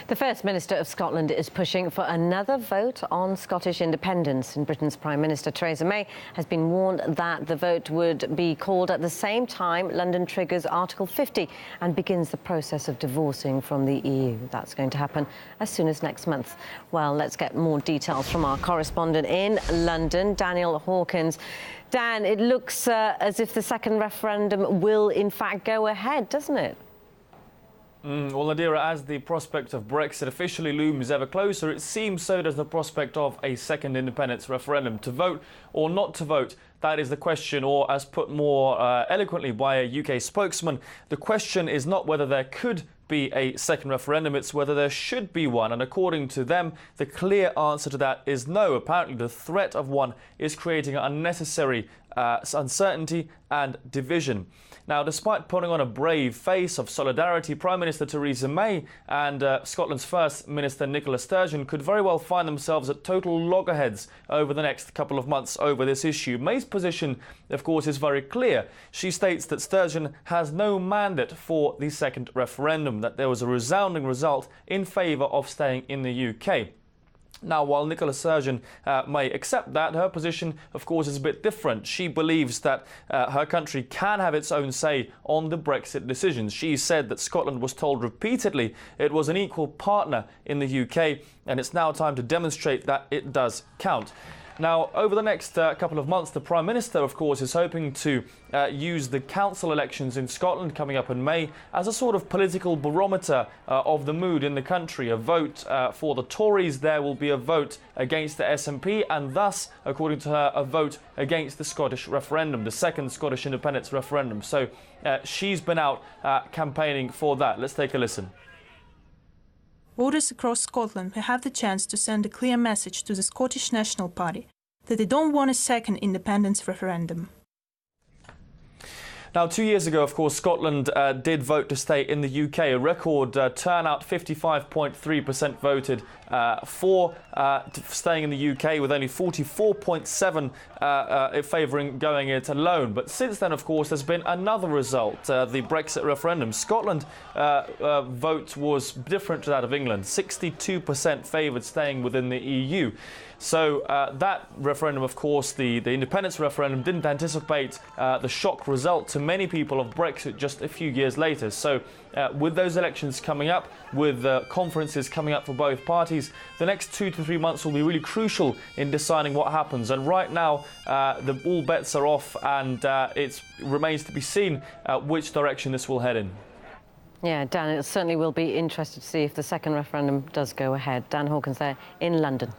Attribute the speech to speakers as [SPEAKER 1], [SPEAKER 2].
[SPEAKER 1] The First Minister of Scotland is pushing for another vote on Scottish independence. And Britain's Prime Minister Theresa May has been warned that the vote would be called at the same time London triggers Article 50 and begins the process of divorcing from the EU. That's going to happen as soon as next month. Well, let's get more details from our correspondent in London, Daniel Hawkins. Dan, it looks as if the second referendum will in fact go ahead, doesn't it?
[SPEAKER 2] Well, Nadira, as the prospect of Brexit officially looms ever closer, it seems so does the prospect of a second independence referendum. To vote or not to vote, that is the question, or as put more eloquently by a UK spokesman, the question is not whether there could be a second referendum, it's whether there should be one. And according to them, the clear answer to that is no. Apparently, the threat of one is creating unnecessary uncertainty and division. Now, despite putting on a brave face of solidarity, Prime Minister Theresa May and Scotland's First Minister Nicola Sturgeon could very well find themselves at total loggerheads over the next couple of months over this issue. May's position, of course, is very clear. She states that Sturgeon has no mandate for the second referendum, that there was a resounding result in favour of staying in the UK. Now, while Nicola Sturgeon may accept that, her position, of course, is a bit different. She believes that her country can have its own say on the Brexit decisions. She said that Scotland was told repeatedly it was an equal partner in the UK, and it's now time to demonstrate that it does count. Now, over the next couple of months, the Prime Minister, of course, is hoping to use the council elections in Scotland coming up in May as a sort of political barometer of the mood in the country. A vote for the Tories, there will be a vote against the SNP, and thus, according to her, a vote against the Scottish referendum, the second Scottish independence referendum. So she's been out campaigning for that. Let's take a listen.
[SPEAKER 3] Voters across Scotland will have the chance to send a clear message to the Scottish National Party that they don't want a second independence referendum.
[SPEAKER 2] Now, 2 years ago, of course, Scotland did vote to stay in the UK. A record turnout, 55.3% voted for staying in the UK, with only 44.7% favouring going it alone. But since then, of course, there's been another result, the Brexit referendum. Scotland vote was different to that of England. 62% favoured staying within the EU. So that referendum, of course, the independence referendum, didn't anticipate the shock result to many people of Brexit just a few years later. So with those elections coming up, with conferences coming up for both parties, the next 2 to 3 months will be really crucial in deciding what happens. And right now, all bets are off, and it remains to be seen which direction this will head in.
[SPEAKER 1] Yeah, Dan, it certainly will be interesting to see if the second referendum does go ahead. Dan Hawkins there in London.